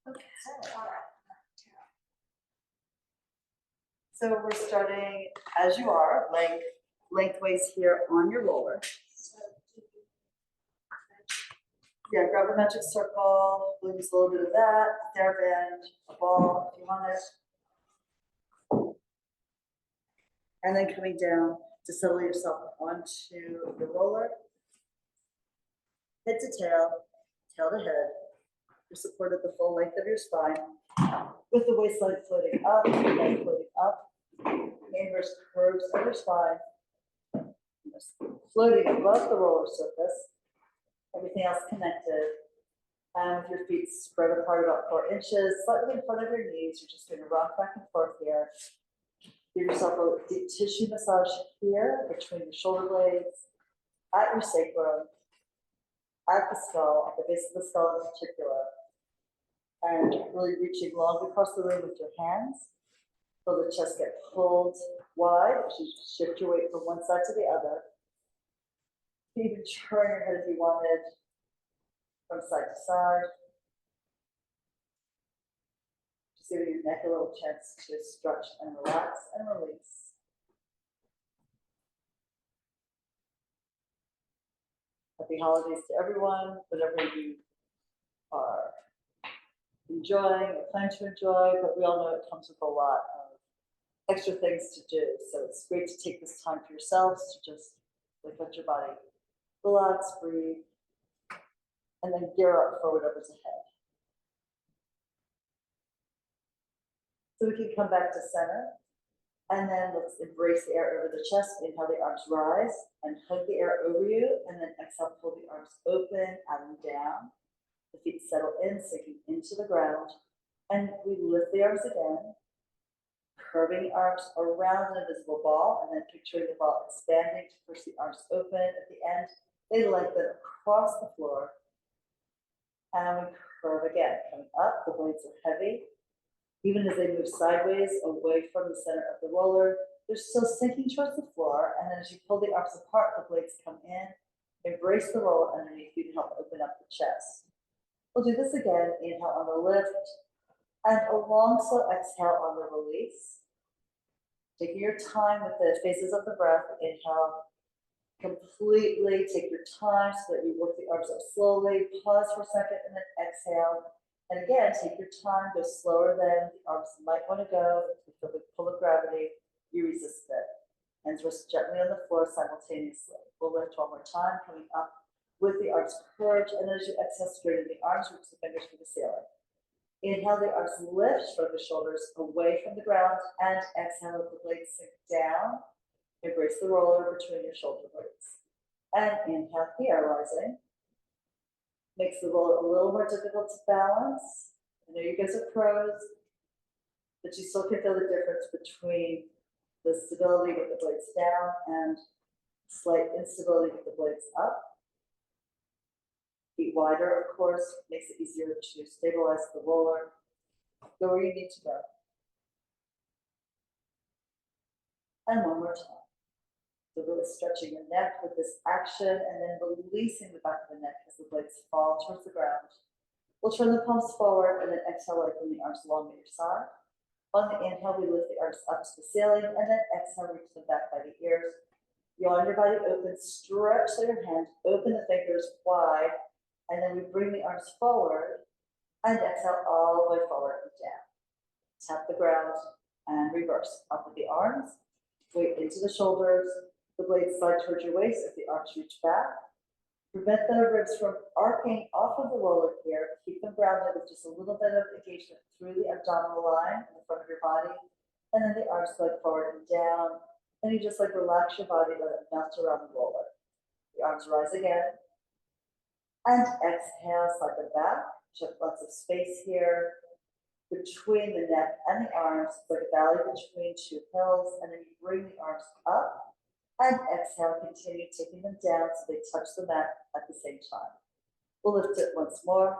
Okay. So we're starting as you are, lengthways here on your roller. Yeah, grab a magic circle, we'll use a little bit of that, hairband, a ball if you want it. And then coming down to settle yourself onto the roller. Head to tail, tail to head. You're supported the full length of your spine with the waistline floating up, leg floating up. Inverse curves of your spine, floating above the roller surface. Everything else connected. And with your feet spread apart about 4 inches, slightly in front of your knees, you're just going to rock back and forth here. Give yourself a deep tissue massage here between your shoulder blades, at your sacrum, at the skull, at the base of the skull in particular. And really reaching long across the room with your hands. Feel the chest get pulled wide as you shift your weight from one side to the other. You can even turn your head if you wanted from side to side. Just giving your neck a little chance to stretch and relax and release. Happy holidays to everyone, whatever you are enjoying or plan to enjoy, but we all know it comes with a lot of extra things to do. So it's great to take this time for yourselves to just let your body relax, breathe, and then gear up for whatever's ahead. So we can come back to center, and then let's embrace the air over the chest. Inhale, the arms rise, and hug the air over you, and then exhale, pull the arms open, out and down. The feet settle in, sinking into the ground, and we lift the arms again, curving the arms around an invisible ball, and then picturing the ball expanding to push the arms open. At the end, they lengthen across the floor, and we curve again, coming up. The blades are heavy. Even as they move sideways away from the center of the roller, they're still sinking towards the floor. And then as you pull the arms apart, the blades come in. Embrace the roller underneath you to help open up the chest. We'll do this again. Inhale on the lift, and a long, slow exhale on the release. Taking your time with the phases of the breath. Inhale, completely take your time so that you work the arms up slowly. Pause for a second, and then exhale. And again, take your time, go slower than the arms might want to go. If you feel the pull of gravity, you resist it. Hands rest gently on the floor simultaneously. We'll lift one more time, coming up with the arms curved. And as you exhale, straighten the arms, reach the fingers for the ceiling. Inhale, the arms lift from the shoulders away from the ground. And exhale, let the blades sink down. Embrace the roller between your shoulder blades. And inhale here, rising. Makes the roller a little more difficult to balance. I know you guys are pros, but you still can feel the difference between the stability with the blades down and slight instability with the blades up. Feet wider, of course, makes it easier to stabilize the roller. Go where you need to go. And one more time. So really stretching your neck with this action, and then releasing the back of the neck as the blades fall towards the ground. We'll turn the palms forward, and then exhale, lengthen the arms along your side. On the inhale, we lift the arms up to the ceiling, and then exhale, reach them back by the ears. Yawn your body open, stretch your hand, open the fingers wide, and then we bring the arms forward, and exhale all the way forward and down. Tap the ground, and reverse. Up with the arms, weight into the shoulders. The blades slide towards your waist as the arms reach back. Prevent the ribs from arcing off of the roller here. Keep them grounded with just a little bit of engagement through the abdominal line in the front of your body. And then the arms slide forward and down. And you just relax your body, let it melt around the roller. The arms rise again. And exhale, slide them back. Check lots of space here between the neck and the arms. It's like a valley between two hills. And then you bring the arms up. And exhale, continue taking them down so they touch the mat at the same time. We'll lift it once more.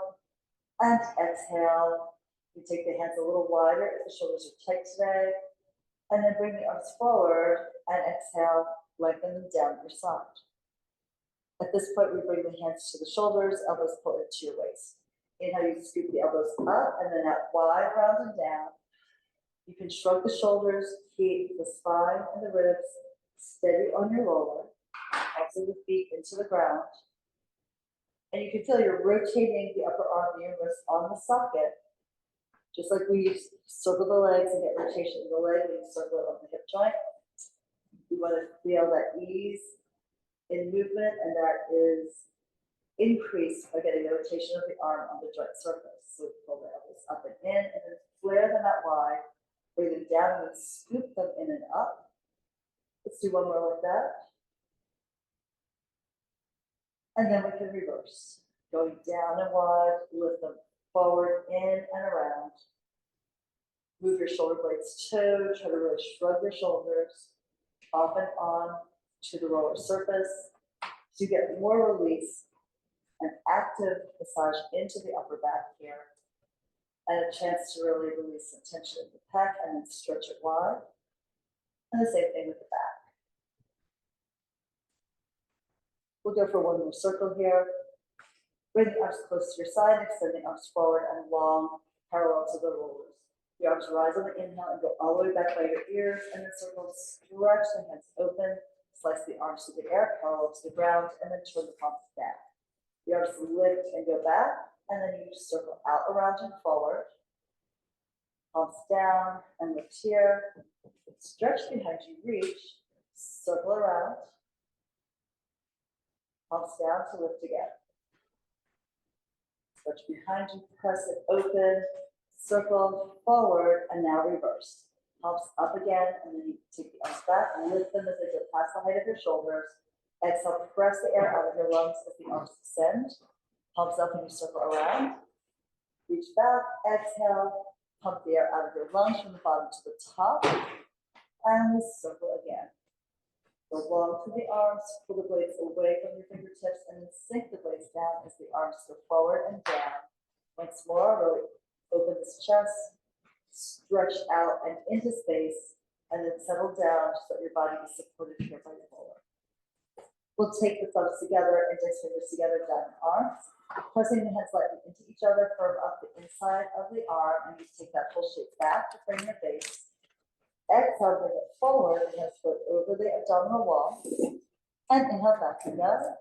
And exhale. You take the hands a little wider if the shoulders are tight today. And then bring the arms forward and exhale, lengthen them down your side. At this point, we bring the hands to the shoulders, elbows pull into your waist. Inhale, you scoop the elbows up and then out wide, around and down. You can shrug the shoulders, keep the spine and the ribs steady on your roller. Also the feet into the ground. And you can feel you're rotating the upper arm and your wrist on the socket. Just like we circle the legs and get rotation in the leg, we circle it on the hip joint. We want to feel that ease in movement, and that is increased by getting the rotation of the arm on the joint surface. So we pull the elbows up and in, and then flare them out wide, bring them down, and then scoop them in and up. Let's do one more like that. And then we can reverse. Going down and wide, lift them forward, in and around. Move your shoulder blades too. Try to really shrug your shoulders off and on to the roller surface. So you get more release, an active massage into the upper back here, and a chance to really release some tension in the pec and then stretch it wide. And the same thing with the back. We'll go for one more circle here. Bring the arms close to your side, extend the arms forward and long, parallel to the rollers. The arms rise on the inhale and go all the way back by your ears, and then circle, stretch the hands open, slice the arms to the air, parallel to the ground, and then turn the palms down. The arms lift and go back, and then you just circle out, around, and forward. Palms down and lift here. Stretch behind you, reach, circle around. Palms down to lift again. Stretch behind you, press it open, circle forward, and now reverse. Palms up again, and then you take the arms back and lift them as they go past the height of your shoulders. Exhale, press the air out of your lungs as the arms descend. Palms up and you circle around. Reach back, exhale, pump the air out of your lungs from the bottom to the top. And we circle again. Go long through the arms, pull the blades away from your fingertips, and then sink the blades down as the arms go forward and down. Once more, really open this chest, stretch out and into space, and then settle down so that your body is supported here by your roller. We'll take the thumbs together, index fingers together, down the arms, pressing the hands lightly into each other, firm up the inside of the arm, and you take that full shape back to frame your face. Exhale, bring it forward, and hands foot over the abdominal wall, and inhale back together.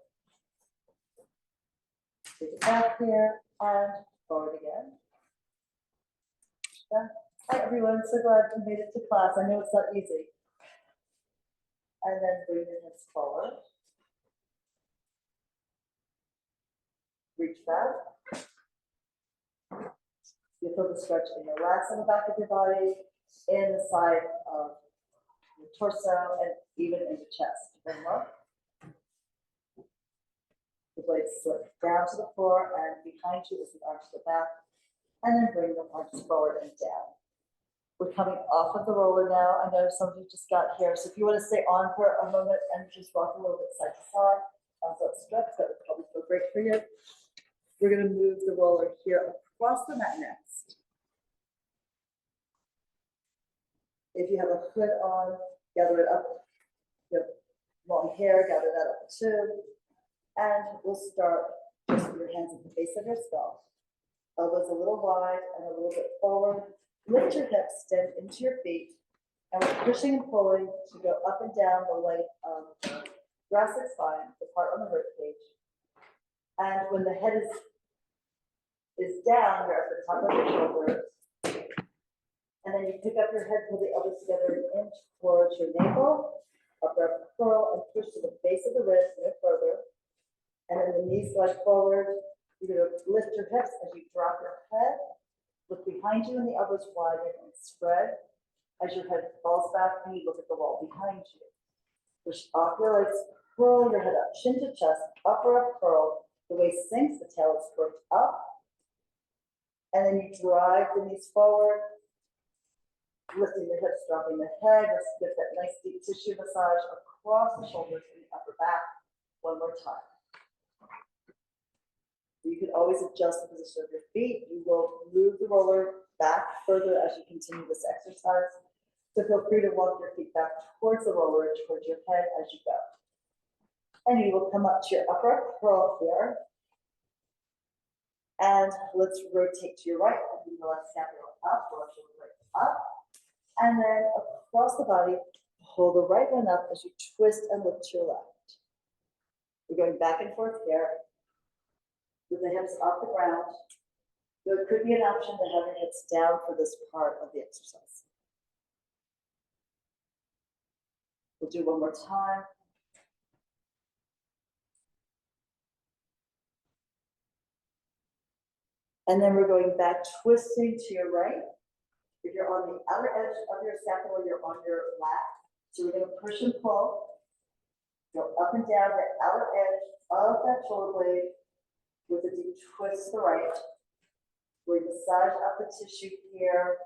Take it back here, and forward again. Hi everyone, so glad you made it to class. I know it's not easy. And then bring your hands forward. Reach back. You feel the stretch in the lats on the back of your body, in the side of your torso, and even in the chest. Bring up. The blades slip down to the floor and behind you as the arms go back, and then bring the arms forward and down. We're coming off of the roller now. I know some of you just got here, so if you want to stay on for a moment and just rock a little bit side to side, that stretch, that would probably feel great for you. We're going to move the roller here across the mat next. If you have a hood on, gather it up. If you have long hair, gather that up too. And we'll start just with your hands at the base of your skull. Elbows a little wide and a little bit forward. Lift your hips, stand into your feet. And we're pushing and pulling to go up and down the length of the thoracic spine, the part on the rib cage. And when the head is down, you're at the top of your shoulders. And then you pick up your head, pull the elbows together an inch towards your navel, upper arm curl, and push to the base of the wrist, no further. And then the knees slide forward. You're going to lift your hips as you drop your head. Look behind you and the elbows widen and spread. As your head falls back, and you look at the wall behind you. Push off your legs, curl your head up, chin to chest, upper up curl. The waist sinks, the tail is curved up. And then you drive the knees forward. Lifting the hips, dropping the head. Let's get that nice deep tissue massage across the shoulders and the upper back. One more time. You can always adjust the position of your feet. You will move the roller back further as you continue this exercise. So feel free to walk your feet back towards the roller and towards your head as you go. And you will come up to your upper curl here. And let's rotate to your right, bring the left scapula up, the left shoulder blade up. And then across the body, pull the right one up as you twist and lift to your left. We're going back and forth here with the hips off the ground. There could be an option to have your hips down for this part of the exercise. We'll do one more time. And then we're going back, twisting to your right. If you're on the outer edge of your scapula, you're on your lap. So we're going to push and pull. Go up and down the outer edge of that shoulder blade with a deep twist to the right. We massage up the tissue here.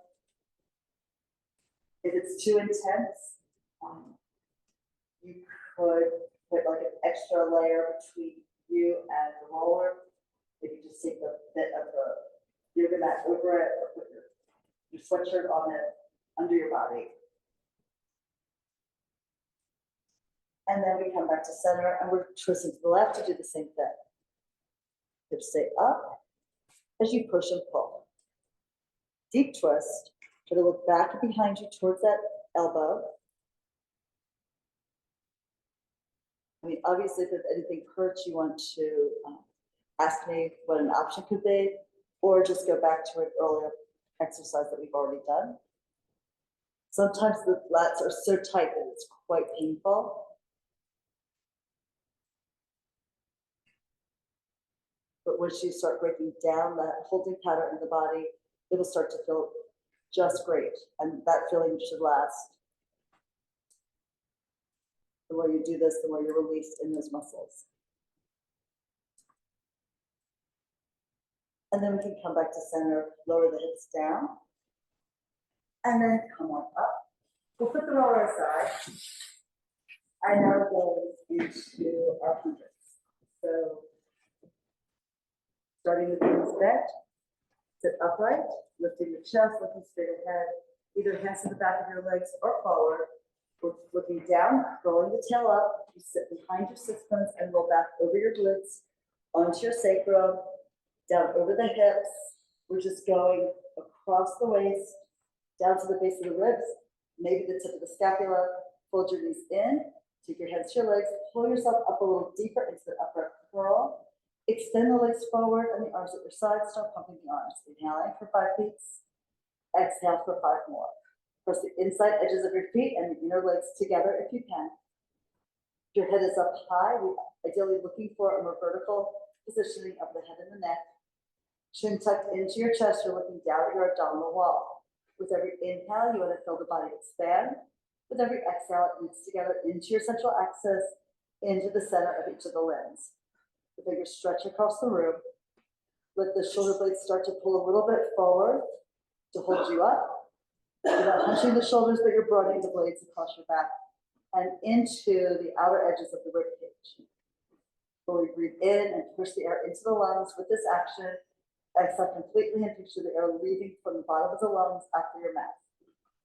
If it's too intense, you could put like an extra layer between you and the roller. If you just take the bit of the yoga mat over it, or put your sweatshirt on it under your body. And then we come back to center and we're twisting to the left to do the same thing. Hips stay up as you push and pull. Deep twist. Try to look back and behind you towards that elbow. I mean, obviously, if anything hurts, you want to ask me what an option could be, or just go back to an earlier exercise that we've already done. Sometimes the lats are so tight that it's quite painful. But once you start breaking down that holding pattern in the body, it'll start to feel just great. And that feeling should last. The more you do this, the more you're released in those muscles. And then we can come back to center, lower the hips down, and then come on up. We'll put the roller aside. I now go into our hundreds. So, starting with the knees bent, sit upright, lifting your chest, looking straight ahead, either hands to the back of your legs or forward. We're looking down, rolling the tail up. You sit behind your sits bones and roll back over your glutes, onto your sacrum, down over the hips. We're just going across the waist, down to the base of the ribs, maybe the tip of the scapula. Fold your knees in, take your hands to your legs, pull yourself up a little deeper into the upper curl. Extend the legs forward and the arms at your sides. Start pumping the arms. Inhaling for 5 beats. Exhale for 5 more. Press the inside edges of your feet and the inner legs together if you can. Your head is up high. We're ideally looking for a more vertical positioning of the head and the neck. Chin tucked into your chest. You're looking down at your abdominal wall. With every inhale, you want to feel the body expand. With every exhale, it moves together into your central axis, into the center of each of the limbs. The fingers stretch across the room. Let the shoulder blades start to pull a little bit forward to hold you up. You're not hunching the shoulders, but you're broadening the blades across your back and into the outer edges of the rib cage. Fully breathe in and push the air into the lungs with this action. Exhale completely and picture the air leaving from the bottom of the lungs after your mouth.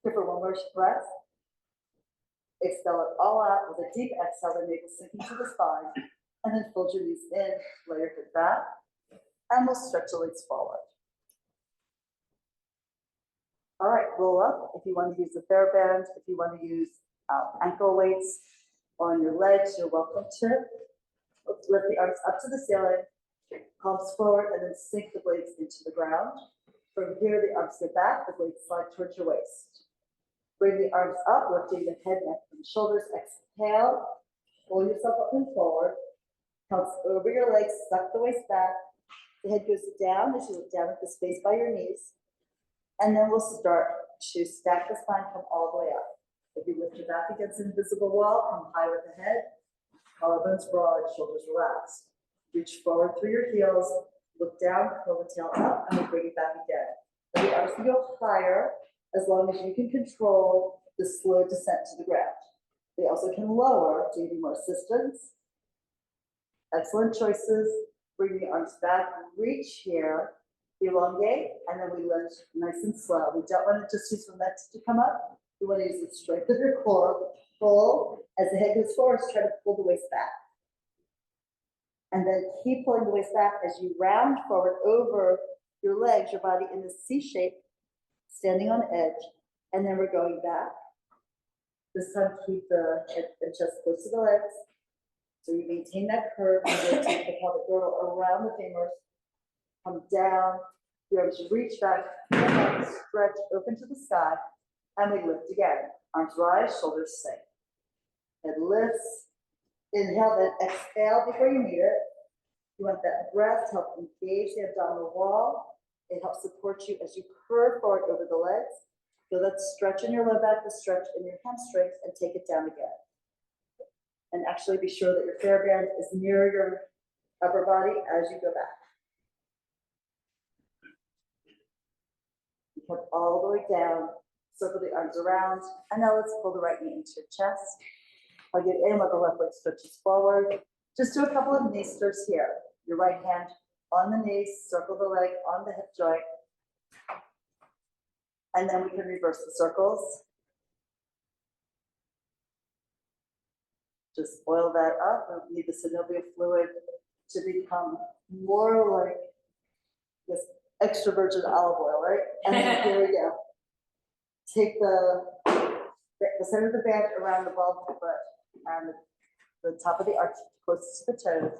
Here for one more breath. Expel it all out with a deep exhale, the navel sinking to the spine. And then fold your knees in, lay your head back, and we'll stretch the legs forward. All right, roll up. If you want to use the bear band, if you want to use ankle weights on your legs, you're welcome to. Lift the arms up to the ceiling, palms forward, and then sink the blades into the ground. From here, the arms go back, the blades slide towards your waist. Bring the arms up, lifting the head, neck, and shoulders. Exhale, pull yourself up and forward. Counts over your legs, suck the waist back. The head goes down as you look down at the space by your knees. And then we'll start to stack the spine, come all the way up. If you lift your back against an invisible wall, come high with the head. Collarbones broad, shoulders relaxed. Reach forward through your heels. Look down, pull the tail up, and we'll bring it back again. And the arms can go higher as long as you can control the slow descent to the ground. They also can lower to give you more assistance. Excellent choices. Bring the arms back, reach here, elongate, and then we lunge nice and slow. We don't want to just use the legs to come up. We want to use the strength of your core. Pull as the head goes forward, try to pull the waist back. And then keep pulling the waist back as you round forward over your legs, your body in the C shape, standing on edge. And then we're going back. This time, keep the head and chest close to the legs. So you maintain that curve and then take the pelvic girdle around the femurs. Come down, your arms reach back, stretch open to the sky, and we lift again. Arms rise, shoulders sink. Head lifts. Inhale, then exhale before you need it. You want that breath to help engage the abdominal wall. It helps support you as you curve forward over the legs. Feel that stretch in your low back, the stretch in your hamstrings, and take it down again. And actually be sure that your fair band is near your upper body as you go back. You come all the way down, circle the arms around, and now let's pull the right knee into your chest. Hug it in while the left leg stretches forward. Just do a couple of knee stirs here. Your right hand on the knees, circle the leg on the hip joint. And then we can reverse the circles. Just oil that up. We need the synovial fluid to become more like this extra virgin olive oil, right? And then here we go. Take the center of the band around the ball of the foot and the top of the arch closest to the toes.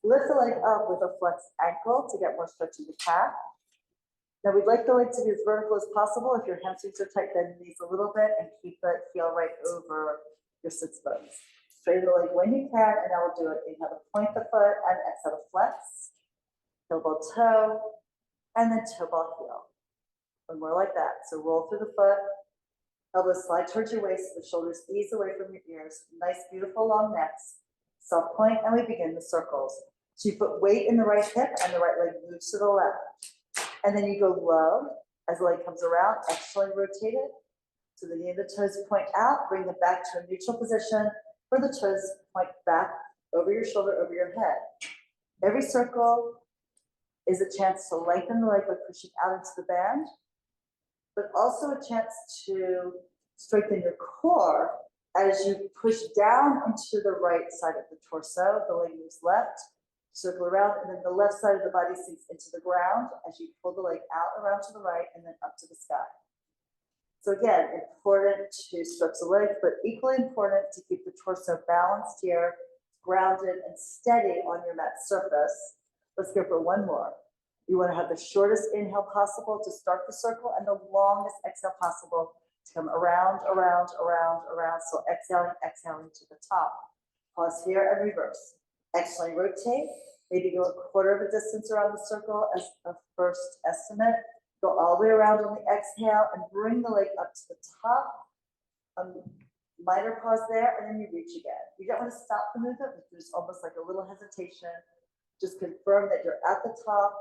Lift the leg up with a flexed ankle to get more stretch in the calf. Now we'd like the leg to be as vertical as possible. If your hamstrings are tight, bend the knees a little bit and keep the heel right over your sits bones. Straighten the leg when you can, and now we'll do it. Inhale to point the foot and exhale to flex. Heel ball toe, and then toe ball heel. One more like that. So roll through the foot. Elbows slide towards your waist, the shoulders ease away from your ears. Nice, beautiful long necks. Soft point, and we begin the circles. So you put weight in the right hip, and the right leg moves to the left. And then you go low as the leg comes around, exhaling, rotate it. So the knee and the toes point out, bring them back to a neutral position where the toes point back over your shoulder, over your head. Every circle is a chance to lengthen the leg by pushing out into the band, but also a chance to strengthen your core as you push down into the right side of the torso. The leg moves left, circle around, and then the left side of the body sinks into the ground as you pull the leg out around to the right and then up to the sky. So again, important to stretch the legs, but equally important to keep the torso balanced here, grounded and steady on your mat surface. Let's go for one more. You want to have the shortest inhale possible to start the circle and the longest exhale possible to come around, around, around, around. So exhaling, exhaling to the top. Pause here and reverse. Exhaling, rotate. Maybe go a quarter of a distance around the circle as a first estimate. Go all the way around on the exhale and bring the leg up to the top. Minor pause there, and then you reach again. You don't want to stop the movement, but there's almost like a little hesitation. Just confirm that you're at the top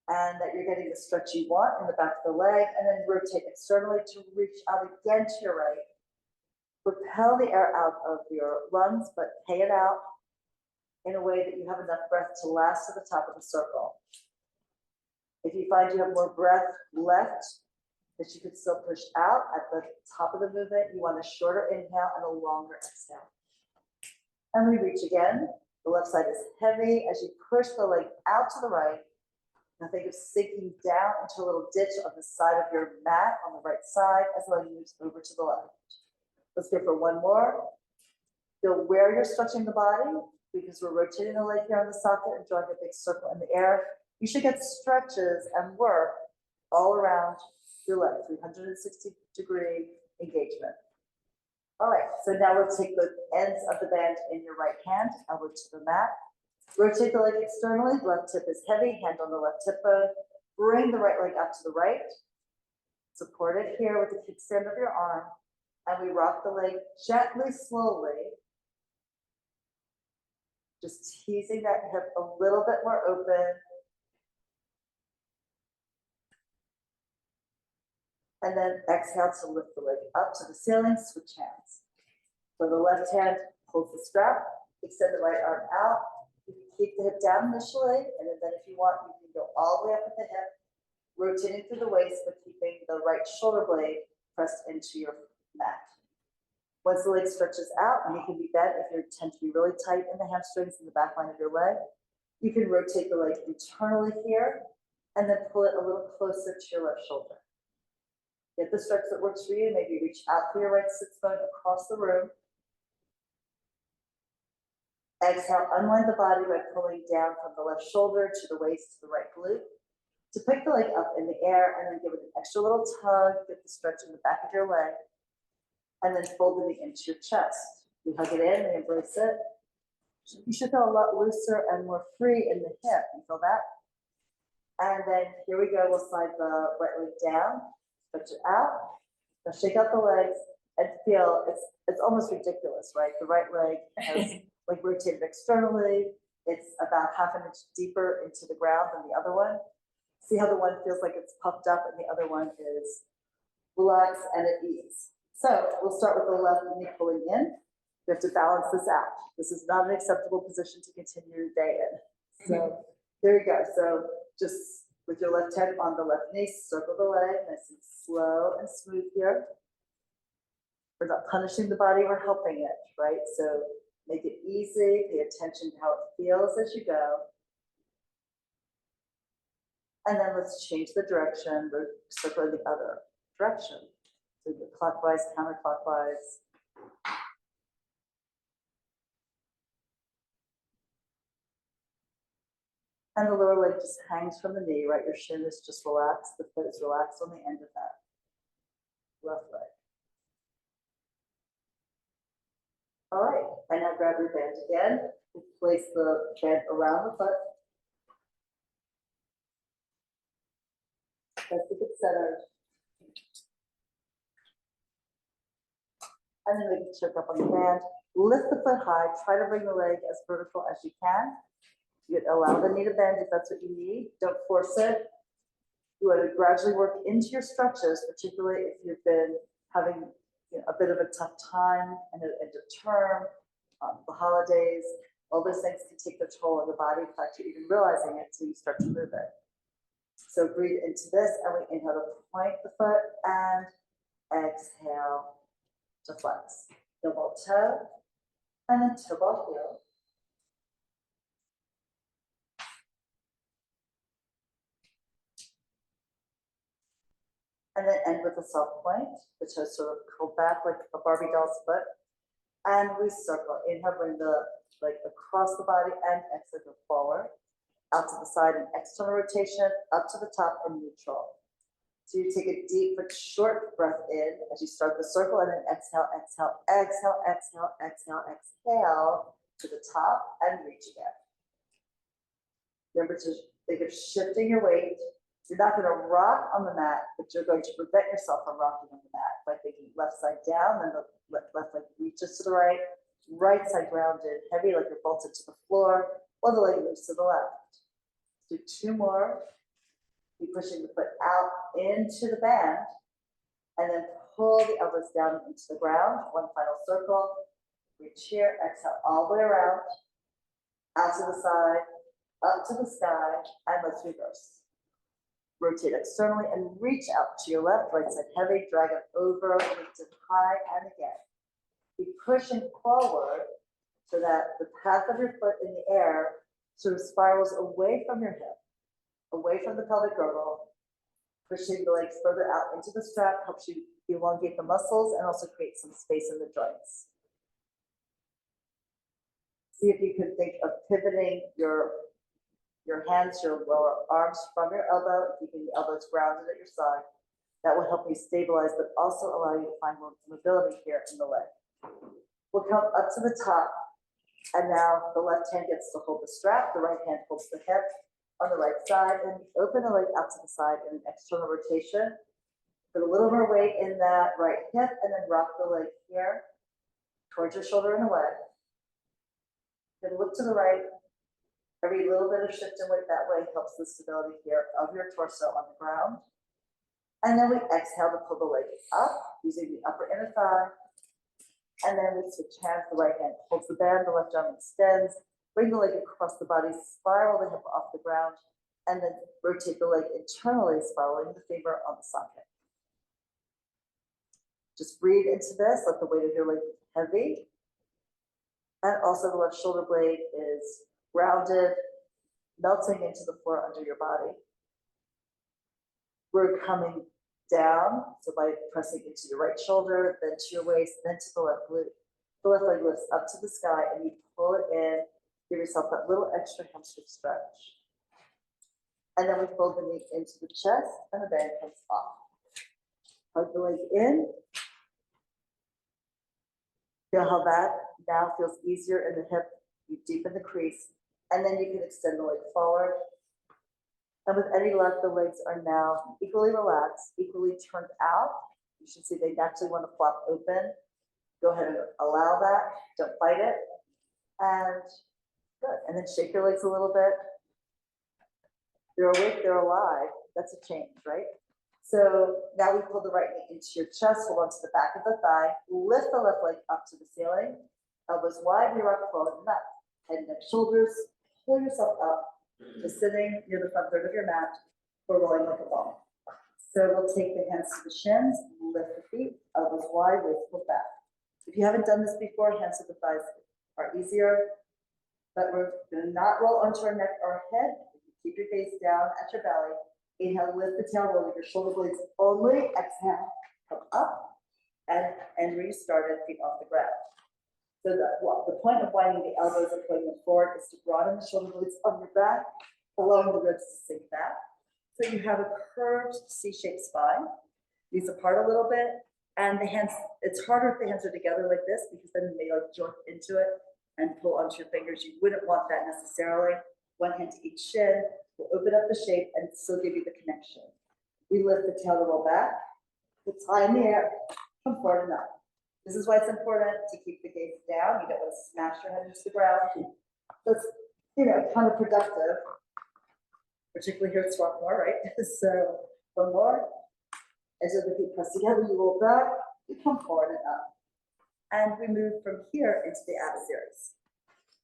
and that you're getting the stretch you want in the back of the leg, and then rotate externally to reach out again to your right. Propel the air out of your lungs, but pay it out in a way that you have enough breath to last to the top of the circle. If you find you have more breath left that you could still push out at the top of the movement, you want a shorter inhale and a longer exhale. And we reach again. The left side is heavy as you push the leg out to the right. Now think of sinking down into a little ditch on the side of your mat on the right side as the leg moves over to the left. Let's go for one more. Feel where you're stretching the body because we're rotating the leg here on the socket and drawing a big circle in the air. You should get stretches and work all around your leg, 360-degree engagement. All right, so now we'll take the ends of the band in your right hand, elbow to the mat. Rotate the leg externally, left hip is heavy, hand on the left hip bone. Bring the right leg out to the right. Support it here with the kickstand of your arm. And we rock the leg gently, slowly. Just teasing that hip a little bit more open. And then exhale to lift the leg up to the ceiling, switch hands. So the left hand pulls the strap, extend the right arm out. You can keep the hip down initially, and then if you want, you can go all the way up at the hip, rotating through the waist, but keeping the right shoulder blade pressed into your mat. Once the leg stretches out, and you can be bent if you tend to be really tight in the hamstrings and the back line of your leg, you can rotate the leg internally here and then pull it a little closer to your left shoulder. Get the stretch that works for you. Maybe reach out for your right sits bone across the room. Exhale, unwind the body by pulling down from the left shoulder to the waist to the right glute. To pick the leg up in the air and then give it an extra little tug, get the stretch in the back of your leg, and then fold the knee into your chest. We hug it in, we embrace it. You should feel a lot looser and more free in the hip. You feel that? And then here we go. We'll slide the right leg down, stretch it out. Now shake out the legs and feel it's almost ridiculous, right? The right leg has like rotated externally. It's about half an inch deeper into the ground than the other one. See how the one feels like it's puffed up and the other one is relaxed and at ease. So we'll start with the left knee pulling in. You have to balance this out. This is not an acceptable position to continue your day in. So there you go. So just with your left hand on the left knee, circle the leg, nice and slow and smooth here. We're not punishing the body, we're helping it, right? So make it easy, pay attention to how it feels as you go. And then let's change the direction, we're circling the other direction. So clockwise, counterclockwise. And the lower leg just hangs from the knee, right? Your shin is just relaxed, the foot is relaxed on the end of that left leg. All right, and now grab your band again. Place the band around the foot. Let's keep it centered. And then we can check up on the band. Lift the foot high, try to bring the leg as vertical as you can. You allow the knee to bend if that's what you need. Don't force it. You want to gradually work into your stretches, particularly if you've been having a bit of a tough time and an end of term, the holidays. All those things can take their toll on the body without you even realizing it until you start to move it. So breathe into this, and we inhale to point the foot and exhale to flex. Heel ball toe, and then toe ball heel. And then end with a soft point, the toes sort of curl back like a Barbie doll's foot. And we circle. Inhale, bring the leg across the body and exhale, go forward. Out to the side, an external rotation, up to the top and neutral. So you take a deep but short breath in as you start the circle, and then exhale, exhale, exhale, exhale, exhale, exhale to the top and reach again. Remember to think of shifting your weight. You're not going to rock on the mat, but you're going to prevent yourself from rocking on the mat by thinking left side down, then the left leg reaches to the right, right side grounded, heavy like you're bolted to the floor, while the leg moves to the left. Do two more. Keep pushing the foot out into the band, and then pull the elbows down into the ground. One final circle. Reach here, exhale all the way around, out to the side, up to the sky, and let's reverse. Rotate externally and reach out to your left, right side heavy, drag it over, lift it high, and again. Keep pushing forward so that the path of your foot in the air sort of spirals away from your hip, away from the pelvic girdle. Pushing the legs further out into the strap helps you elongate the muscles and also create some space in the joints. See if you can think of pivoting your hands, your lower arms from your elbow, keeping the elbows grounded at your side. That will help you stabilize, but also allow you to find more mobility here in the leg. We'll come up to the top, and now the left hand gets to hold the strap, the right hand holds the hip on the right side, and open the leg out to the side in an external rotation. Put a little more weight in that right hip, and then rock the leg here towards your shoulder and away. Then look to the right. Every little bit of shift in weight that way helps the stability here of your torso on the ground. And then we exhale to pull the leg up using the upper inner thigh. And then we switch hands. The right hand holds the band, the left arm extends. Bring the leg across the body, spiral the hip off the ground, and then rotate the leg internally, spiraling the femur on the socket. Just breathe into this, let the weight of your leg be heavy. And also the left shoulder blade is grounded, melting into the floor under your body. We're coming down, so by pressing into your right shoulder, then to your waist, then to the left glute. The left leg lifts up to the sky and you pull it in, give yourself that little extra hamstring stretch. And then we fold the knee into the chest and the band comes off. Hug the leg in. Feel how that now feels easier in the hip. You deepen the crease, and then you can extend the leg forward. And with any left, the legs are now equally relaxed, equally turned out. You should see they naturally want to flop open. Go ahead and allow that. Don't fight it. And good. And then shake your legs a little bit. They're awake, they're alive. That's a change, right? So now we pull the right knee into your chest, hold on to the back of the thigh, lift the left leg up to the ceiling, elbows wide, you rock forward and up. Head, neck, shoulders, pull yourself up. Just sitting near the front third of your mat or rolling like a ball. So we'll take the hands to the shins, lift the feet, elbows wide, waist pulled back. If you haven't done this before, hands to the thighs are easier, but we're going to not roll onto our neck or our head. Keep your gaze down at your belly. Inhale, lift the tail, roll your shoulder blades only. Exhale, come up and restart it, feet off the ground. So the point of winding the elbows and pulling them forward is to broaden the shoulder blades on your back, allowing the ribs to sink back. So you have a curved C-shaped spine. Knees apart a little bit, and the hands, it's harder if the hands are together like this because then you may like joint into it and pull onto your fingers. You wouldn't want that necessarily. One hand to each shin will open up the shape and still give you the connection. We lift the tail to roll back, the tie in the air, come forward and up. This is why it's important to keep the gaze down. You don't want to smash your head into the ground. That's, counterproductive, particularly here at Swarthmore, right? So one more. As the feet press together, you roll back, you come forward and up. And we move from here into the ab series.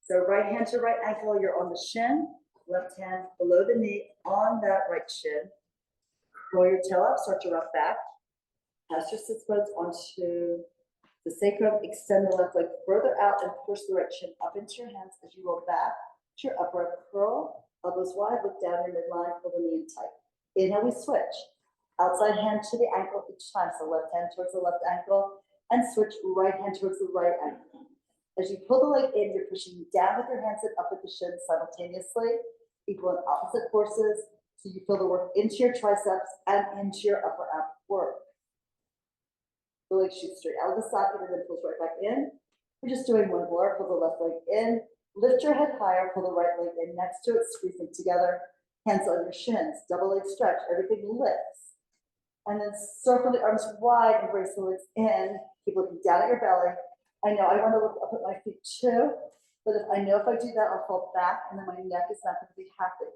So right hand to right ankle, you're on the shin, left hand below the knee on that right shin. Roll your tail up, start to rock back. Pass your sits bones onto the sacrum, extend the left leg further out and push the right shin up into your hands as you roll back to your upright curl. Elbows wide, look down your midline, pull the knee in tight. Inhale, we switch. Outside hand to the ankle each time. So left hand towards the left ankle and switch right hand towards the right ankle. As you pull the leg in, you're pushing down with your hands and up with the shins simultaneously, equal and opposite forces. So you feel the work into your triceps and into your upper ab work. The leg shoots straight out of the socket and then pulls right back in. We're just doing one more. Pull the left leg in, lift your head higher, pull the right leg in next to it, squeeze them together, hands on your shins, double leg stretch, everything lifts. And then circle the arms wide, embrace the legs in, keep looking down at your belly. I know I want to look up at my feet too, but if I do that, I'll fall back and then my neck is not going to be happy.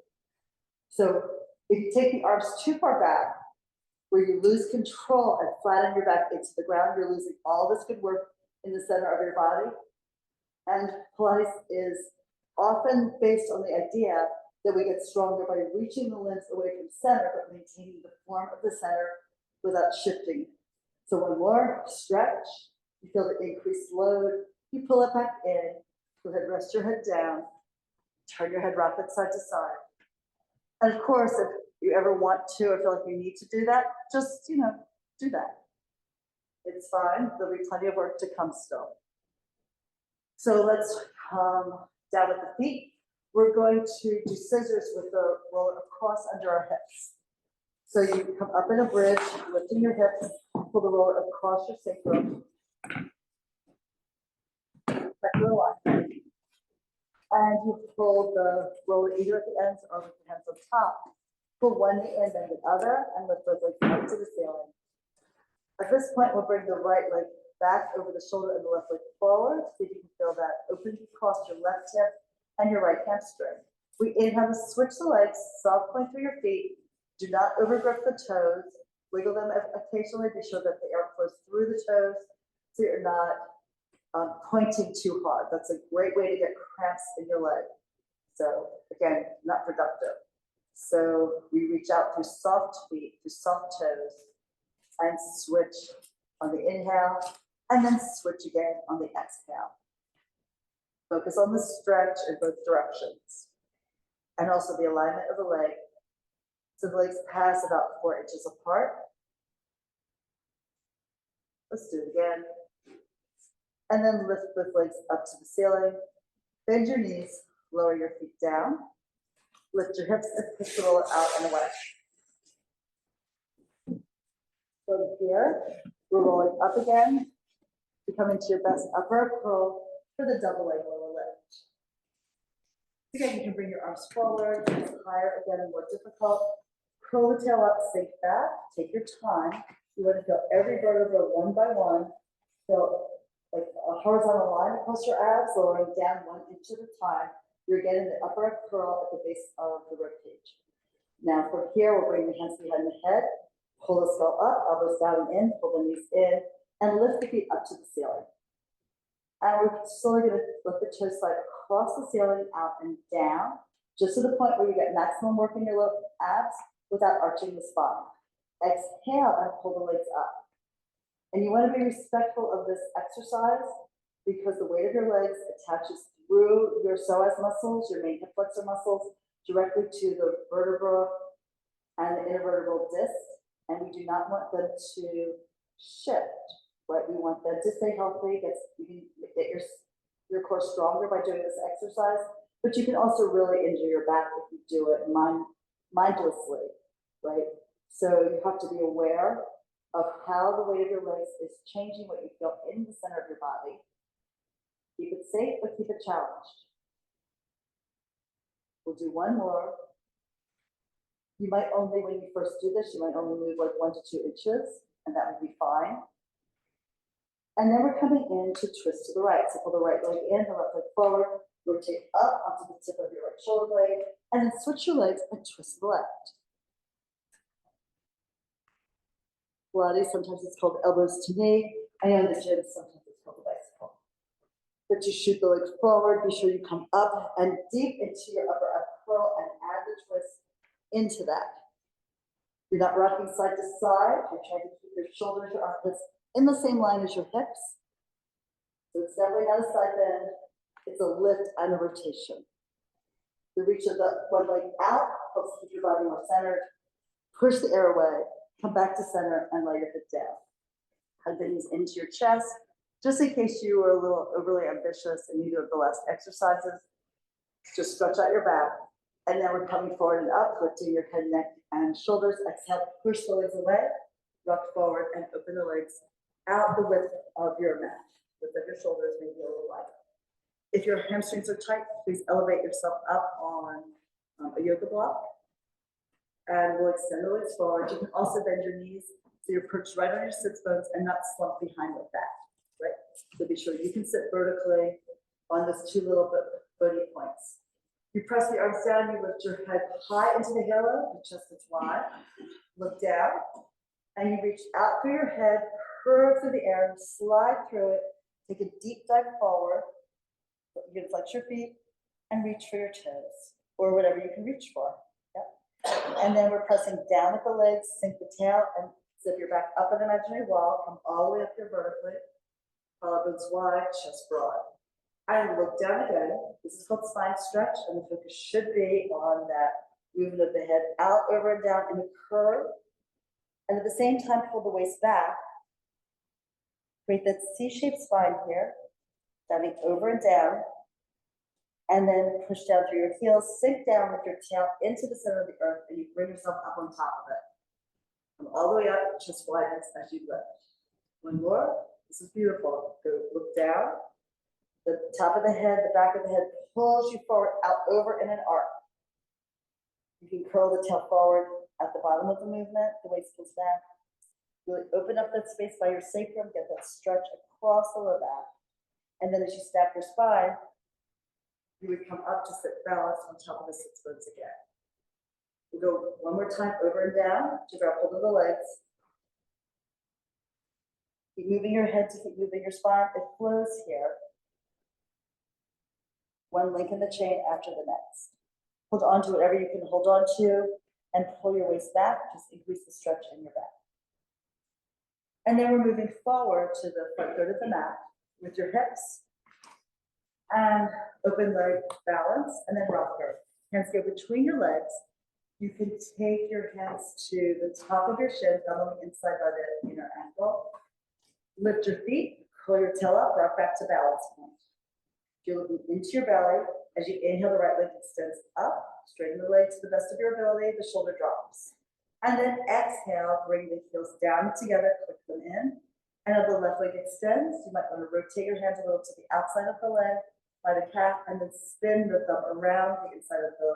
So if you take the arms too far back, where you lose control and flatten your back into the ground, you're losing all this good work in the center of your body. And Pilates is often based on the idea that we get stronger by reaching the limbs away from center, but maintaining the form of the center without shifting. So one more, stretch. You feel the increased load. You pull it back in. Go ahead, rest your head down. Turn your head rapid side to side. And of course, if you ever want to or feel like you need to do that, just, do that. It's fine. There'll be plenty of work to come still. So let's come down with the feet. We're going to do scissors with the roller across under our hips. So you come up in a bridge, lifting your hips, pull the roller across your sacrum. And you pull the roller either at the ends or with your hands on top. Pull one knee in, then the other, and lift those legs up to the ceiling. At this point, we'll bring the right leg back over the shoulder and the left leg forward. See if you can feel that open across your left hip and your right hamstring. We inhale to switch the legs, soft point through your feet. Do not overgrip the toes. Wiggle them occasionally. Be sure that the air flows through the toes so you're not pointing too hard. That's a great way to get cramps in your leg. So again, not productive. So we reach out through soft feet, through soft toes, and switch on the inhale, and then switch again on the exhale. Focus on the stretch in both directions, and also the alignment of the leg. So the legs pass about 4 inches apart. Let's do it again. And then lift both legs up to the ceiling. Bend your knees, lower your feet down. Lift your hips and push the roller out and away. From here, we're rolling up again to come into your best upper curl for the double leg lower lift. Again, you can bring your arms forward, higher again and more difficult. Curl the tail up, sink back, take your time. You want to feel every vertebra one by one. Feel like a horizontal line across your abs, lowering down 1 inch at a time. You're getting the upper curl at the base of the ribcage. Now from here, we'll bring the hands behind the head, pull the skull up, elbows down and in, pull the knees in, and lift the feet up to the ceiling. And we're slowly going to let the toes slide across the ceiling, out and down, just to the point where you get maximum work in your lower abs without arching the spine. Exhale and pull the legs up. And you want to be respectful of this exercise because the weight of your legs attaches through your psoas muscles, your main hip flexor muscles, directly to the vertebra and the intervertebral disc. And we do not want them to shift, right? We want them to stay healthy. You can get your core stronger by doing this exercise, but you can also really injure your back if you do it mindlessly, right? So you have to be aware of how the weight of your legs is changing what you feel in the center of your body. Keep it safe, but keep it challenged. We'll do one more. You might only, when you first do this, you might only move like 1 to 2 inches, and that would be fine. And then we're coming in to twist to the right. So pull the right leg in, the left leg forward, rotate up onto the tip of your right shoulder blade, and then switch your legs and twist to the left. Pilates, sometimes it's called elbows to knee. I know in the gym, sometimes it's called a bicycle. But you shoot the legs forward, be sure you come up and deep into your upper ab curl and add the twist into that. You're not rocking side to side. You're trying to keep your shoulders, your armpits in the same line as your hips. So it's definitely not a side bend. It's a lift and a rotation. The reach of the one leg out helps keep your body more centered. Push the air away. Come back to center and lay your hip down. Hug the knees into your chest. Just in case you were a little overly ambitious and you do the last exercises, just stretch out your back. And then we're coming forward and up, lifting your head, neck, and shoulders. Exhale, push the legs away, rock forward, and open the legs out the width of your mat. Width of your shoulders, maybe a little wider. If your hamstrings are tight, please elevate yourself up on a yoga block. And we'll extend the legs forward. You can also bend your knees so you're perched right on your sits bones and not slump behind like that, right? So be sure you can sit vertically on those two little body points. You press the arms down, you lift your head high into the halo, the chest is wide. Look down, and you reach out through your head, curve through the air, and slide through it. Take a deep dive forward. You can flex your feet and reach for your toes, or whatever you can reach for. And then we're pressing down with the legs, sink the tail, and zip your back up an imaginary wall. Come all the way up here vertically. Collarbones wide, chest broad. And look down again. This is called spine stretch, and the focus should be on that movement of the head out, over, and down in a curve. And at the same time, pull the waist back. Create that C-shaped spine here, diving over and down. And then push down through your heels, sink down with your tail into the center of the earth, and you bring yourself up on top of it. Come all the way up, chest widens as you lift. One more. This is beautiful. Go look down. The top of the head, the back of the head pulls you forward, out, over, in an arc. You can curl the tail forward at the bottom of the movement. The waist pulls back. Really open up that space by your sacrum. Get that stretch across the low back. And then as you stack your spine, you would come up to sit balanced on top of the sits bones again. We'll go one more time over and down to grab hold of the legs. Keep moving your head to keep moving your spine. It flows here. One link in the chain after the next. Hold on to whatever you can hold on to and pull your waist back. Just increase the stretch in your back. And then we're moving forward to the front third of the mat with your hips. And open leg balance, and then rocker. Hands go between your legs. You can take your hands to the top of your shins, not on the inside by the inner ankle. Lift your feet, curl your tail up, rock back to balance point. You're looking into your belly. As you inhale, the right leg extends up, straighten the leg to the best of your ability, the shoulder drops. And then exhale, bring the heels down together, click them in. And as the left leg extends, you might want to rotate your hands a little to the outside of the leg, by the calf, and then spin the thumb around the inside of the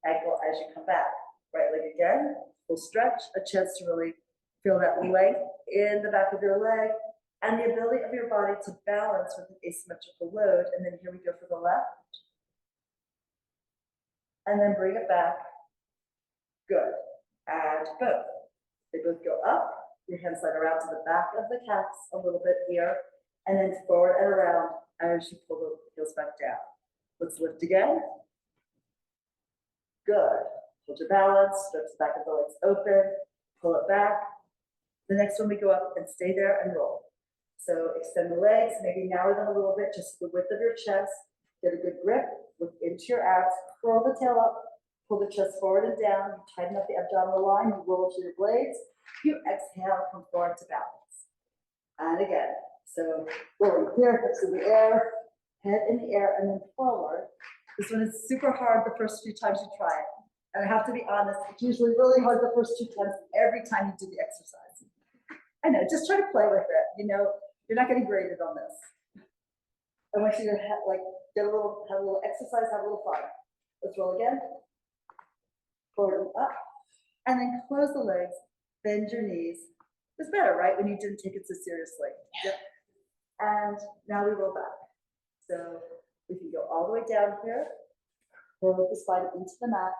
ankle as you come back. Right leg again, full stretch, a chance to really feel that length in the back of your leg and the ability of your body to balance with an asymmetrical load. And then here we go for the left. And then bring it back. Good. And both. They both go up. Your hands slide around to the back of the calves a little bit here, and then forward and around as you pull the heels back down. Let's lift again. Good. Hold your balance, stretch the back of the legs open, pull it back. The next one we go up and stay there and roll. So extend the legs, maybe narrow them a little bit, just the width of your chest. Get a good grip, look into your abs, curl the tail up, pull the chest forward and down, you tighten up the abdominal line, you roll to your blades, you exhale, come forward to balance. And again, so rolling here, hips in the air, head in the air, and then forward. This one is super hard the first few times you try it. And I have to be honest, it's usually really hard the first 2 times every time you do the exercise. I know, just try to play with it. You know, you're not getting graded on this. I want you to have a little exercise, have a little fun. Let's roll again. Forward and up. And then close the legs, bend your knees. It's better, right? When you didn't take it so seriously. Yep. And now we roll back. So we can go all the way down here, roll the spine into the mat,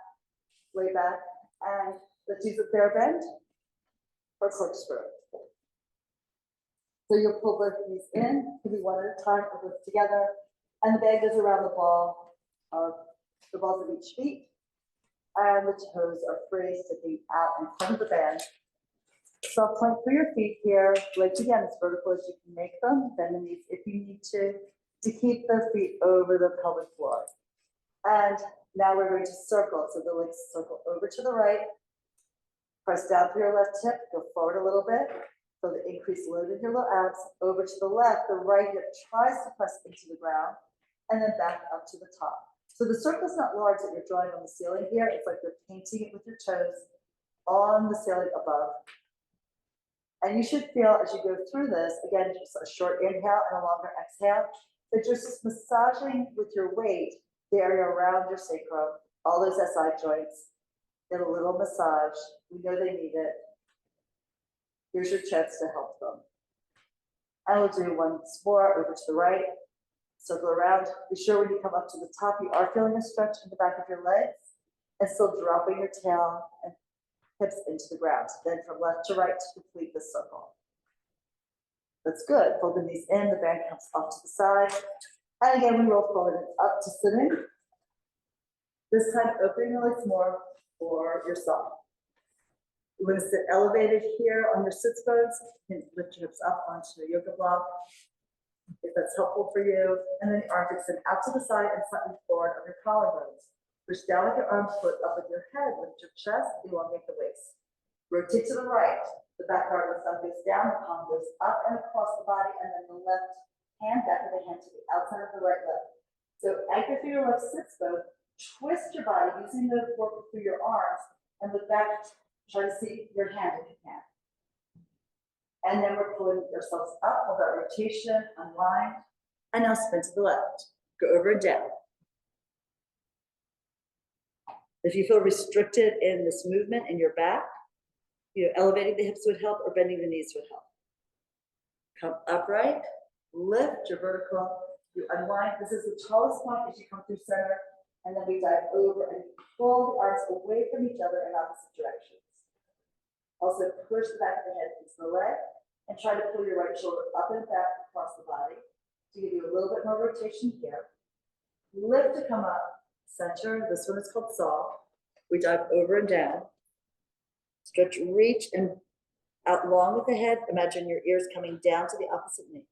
lay back, and let's use a fair bend or corkscrew. So you'll pull both knees in, could be one at a time or both together, and the bag goes around the ball of the balls of each feet, and the toes are free, sticking out in front of the band. Soft point for your feet here. Legs again as vertical as you can make them. Bend the knees if you need to keep the feet over the pelvic floor. And now we're going to circle. So the legs circle over to the right. Press down through your left hip. Go forward a little bit. So the increased load in your low abs. Over to the left. The right hip tries to press into the ground. And then back up to the top. So the circle's not large that you're drawing on the ceiling here. It's like you're painting it with your toes on the ceiling above. And you should feel as you go through this, again, just a short inhale and a longer exhale, that you're just massaging with your weight the area around your sacrum, all those SI joints. Get a little massage. We know they need it. Here's your chance to help them. And we'll do once more over to the right. Circle around. Be sure when you come up to the top, you are feeling a stretch in the back of your legs and still dropping your tail and hips into the ground. Then from left to right to complete this circle. That's good. Fold the knees in, the band comes off to the side. And again, we roll forward and up to sitting. This time, opening your legs more for yourself. You want to sit elevated here on your sits bones. You can lift your hips up onto your yoga block, if that's helpful for you. And then the arms extend out to the side and slightly forward of your collarbones. Push down with your arms, float up with your head, lift your chest, elongate the waist. Rotate to the right. The back part of the thumb goes down, the palm goes up and across the body, and then the left hand, back of the hand to the outside of the right leg. So anchor through your left sits bone, twist your body using the fork through your arms, and look back, try to see your hand if you can. And then we're pulling ourselves up with our rotation, unwind, and now spin to the left. Go over and down. If you feel restricted in this movement in your back, elevating the hips would help or bending the knees would help. Come upright, lift your vertical, you unwind. This is the tallest point as you come through center, and then we dive over and pull the arms away from each other in opposite directions. Also push the back of the head into the leg and try to pull your right shoulder up and back across the body to give you a little bit more rotation here. Lift to come up, center. This one is called saw. We dive over and down. Stretch, reach, and Out long with the head, imagine your ears coming down to the opposite knee.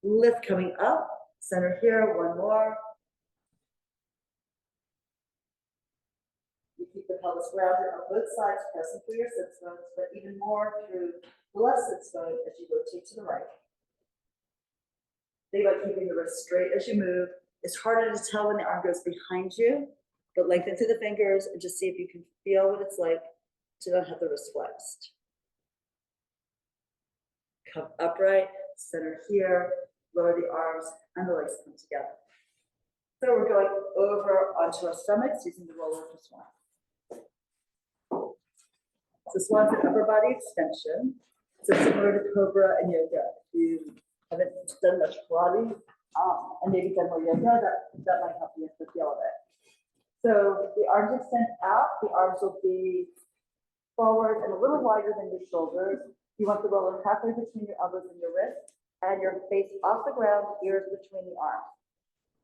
Lift coming up, center here, one more. You keep the pelvis rounded on both sides, pressing through your sits bones, but even more through the left sits bone as you rotate to the right. Think about keeping the wrist straight as you move. It's harder to tell when the arm goes behind you, but lengthen through the fingers and just see if you can feel what it's like to not have the wrist flexed. Come upright, center here, lower the arms, and the legs come together. So we're going over onto our stomachs using the roller for swan. So swan's an upper body extension. So similar to cobra and yoga. If you haven't done much Pilates and maybe done more yoga, that might help you with the feel of it. So the arms extend out. The arms will be forward and a little wider than your shoulders. You want the roller halfway between your elbows and your wrists, and your face off the ground, ears between the arms.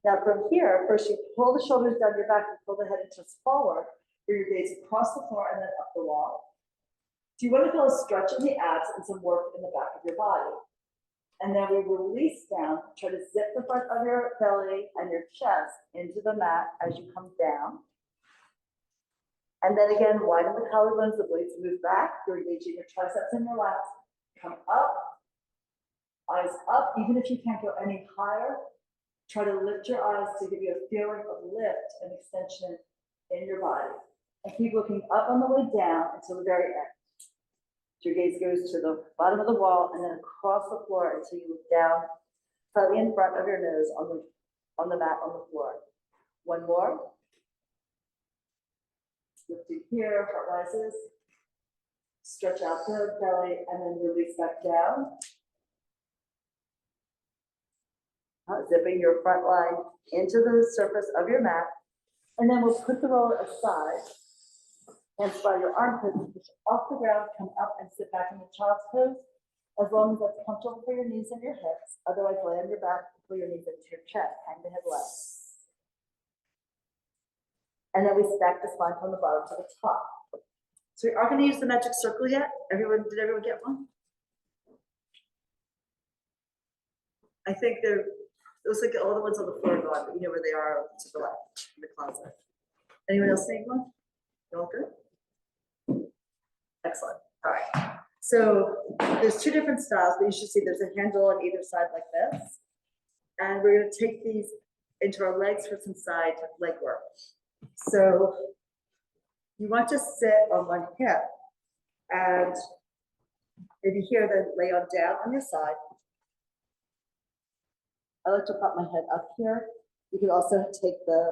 Now from here, first you pull the shoulders down your back and pull the head and chest forward, bring your gaze across the floor and then up the wall. So you want to feel a stretch in the abs and some work in the back of your body. And then we release down, try to zip the front of your belly and your chest into the mat as you come down. And then again, widen the collarbones, the blades move back. You're engaging your triceps and your lats. Come up, eyes up. Even if you can't go any higher, try to lift your eyes to give you a feeling of lift and extension in your body. And keep looking up on the way down until the very end. Your gaze goes to the bottom of the wall and then across the floor until you look down slightly in front of your nose on the mat on the floor. One more. Lifting here, heart rises. Stretch out the belly and then release back down. Zipping your front line into the surface of your mat. And then we'll put the roller aside. Hands by your armpits, push off the ground, come up and sit back in the child's pose, as long as that's comfortable for your knees and your hips. Otherwise, lay on your back, pull your knees into your chest, hang the head low. And then we stack the spine from the bottom to the top. So we are going to use the magic circle yet. Did everyone get one? I think it looks like all the ones on the floor are gone, but you know where they are to the left in the closet. Anyone else need one? You all good? Excellent. All right. So there's two different styles, but you should see there's a handle on either side like this. And we're going to take these into our legs for some side leg work. So you want to sit on one hip and maybe here, then lay on down on your side. I like to prop my head up here. You can also take the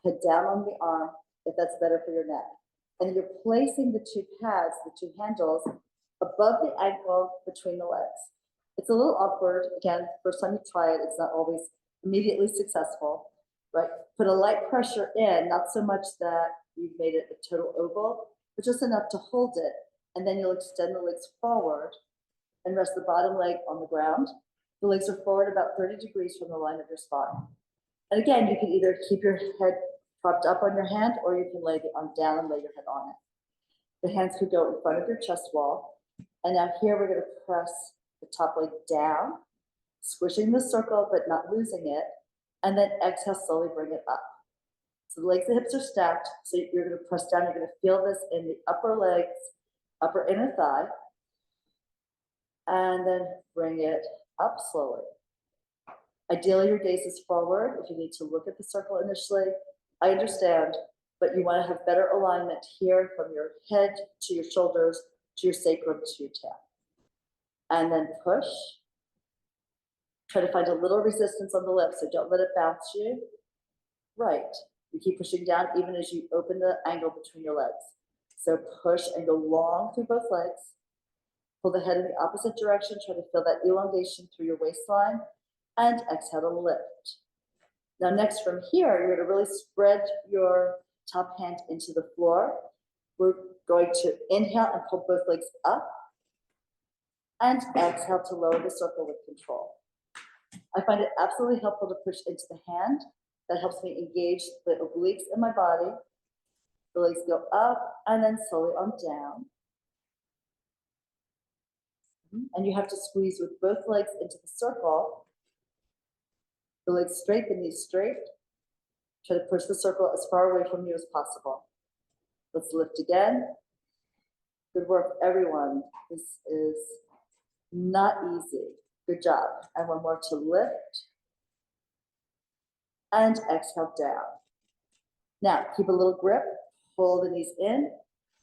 head down on the arm if that's better for your neck. And you're placing the two pads, the two handles, above the ankle between the legs. It's a little awkward. Again, first time you try it, it's not always immediately successful, right? Put a light pressure in, not so much that you've made it a total oval, but just enough to hold it. And then you'll extend the legs forward and rest the bottom leg on the ground. The legs are forward about 30 degrees from the line of your spine. And again, you can either keep your head propped up on your hand, or you can lay the arm down and lay your head on it. The hands could go in front of your chest wall. And now here we're going to press the top leg down, squishing the circle, but not losing it. And then exhale, slowly bring it up. So the legs and hips are stacked. So you're going to press down. You're going to feel this in the upper legs, upper inner thigh. And then bring it up slowly. Ideally, your gaze is forward. If you need to look at the circle initially, I understand, but you want to have better alignment here from your head to your shoulders, to your sacrum, to your tail. And then push. Try to find a little resistance on the lips, so don't let it bounce you. Right. You keep pushing down even as you open the angle between your legs. So push and go long through both legs. Pull the head in the opposite direction. Try to feel that elongation through your waistline. And exhale to lift. Now next from here, you're going to really spread your top hand into the floor. We're going to inhale and pull both legs up. And exhale to lower the circle with control. I find it absolutely helpful to push into the hand. That helps me engage the obliques in my body. The legs go up and then slowly on down. And you have to squeeze with both legs into the circle. The legs straight, the knees straight. Try to push the circle as far away from you as possible. Let's lift again. Good work, everyone. This is not easy. Good job. And one more to lift. And exhale down. Now, keep a little grip. Pull the knees in.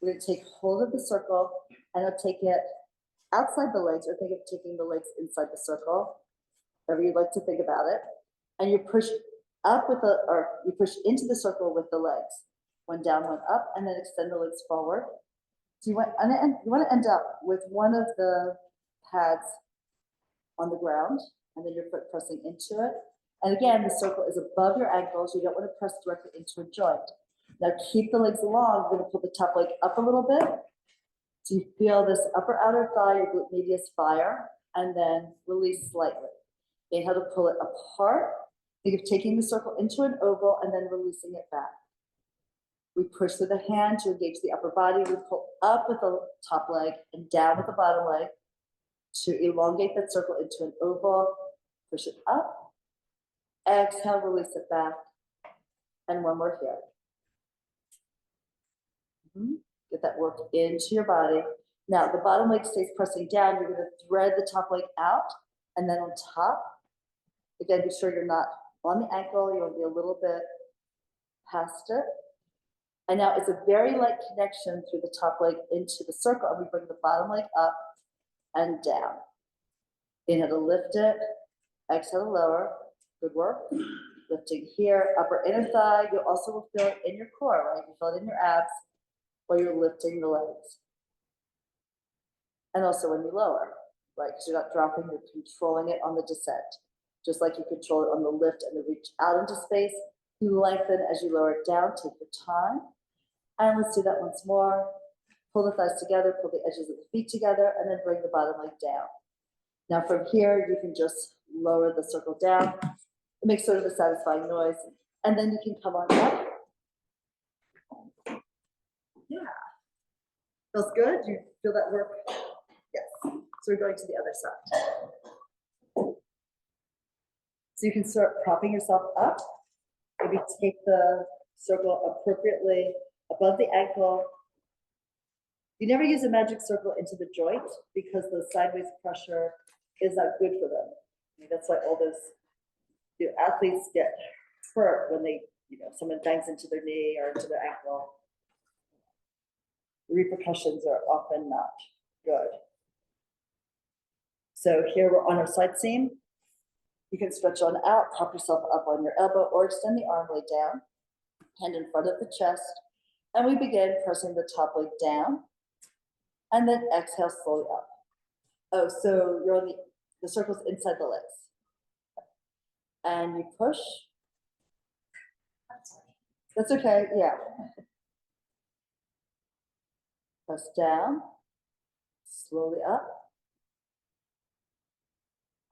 We're going to take hold of the circle, and I'll take it outside the legs, or think of taking the legs inside the circle, however you'd like to think about it. And you push up with the, or you push into the circle with the legs. One down, one up, and then extend the legs forward. So you want to end up with one of the pads on the ground, and then your foot pressing into it. And again, the circle is above your ankles. You don't want to press directly into a joint. Now keep the legs long. You're going to pull the top leg up a little bit. So you feel this upper outer thigh, your glute medius fire, and then release slightly. Inhale to pull it apart. Think of taking the circle into an oval and then releasing it back. We push through the hand to engage the upper body. We pull up with the top leg and down with the bottom leg to elongate that circle into an oval. Push it up. Exhale, release it back. And one more here. Get that work into your body. Now, the bottom leg stays pressing down. You're going to thread the top leg out, and then on top, again, be sure you're not on the ankle. You want to be a little bit past it. And now it's a very light connection through the top leg into the circle, and we bring the bottom leg up and down. Inhale to lift it. Exhale to lower. Good work. Lifting here, upper inner thigh. You also will feel it in your core, right? You feel it in your abs while you're lifting the legs. And also when you lower, right? Because you're not dropping, you're controlling it on the descent. Just like you control it on the lift and the reach out into space, you lengthen as you lower it down. Take your time. And let's do that once more. Pull the thighs together, pull the edges of the feet together, and then bring the bottom leg down. Now from here, you can just lower the circle down. It makes sort of a satisfying noise. And then you can come on up. Yeah. Feels good? You feel that work? Yes. So we're going to the other side. So you can start propping yourself up. Maybe take the circle appropriately above the ankle. You never use a magic circle into the joint because the sideways pressure is not good for them. I mean, that's why all those athletes get hurt when they, someone bangs into their knee or into their ankle. The repercussions are often not good. So here we're on our side seam. You can stretch on out, prop yourself up on your elbow, or extend the arm lay down, hand in front of the chest. And we begin pressing the top leg down, and then exhale slowly up. Oh, so you're on the circle's inside the legs. And you push. That's okay, yeah. Press down, slowly up.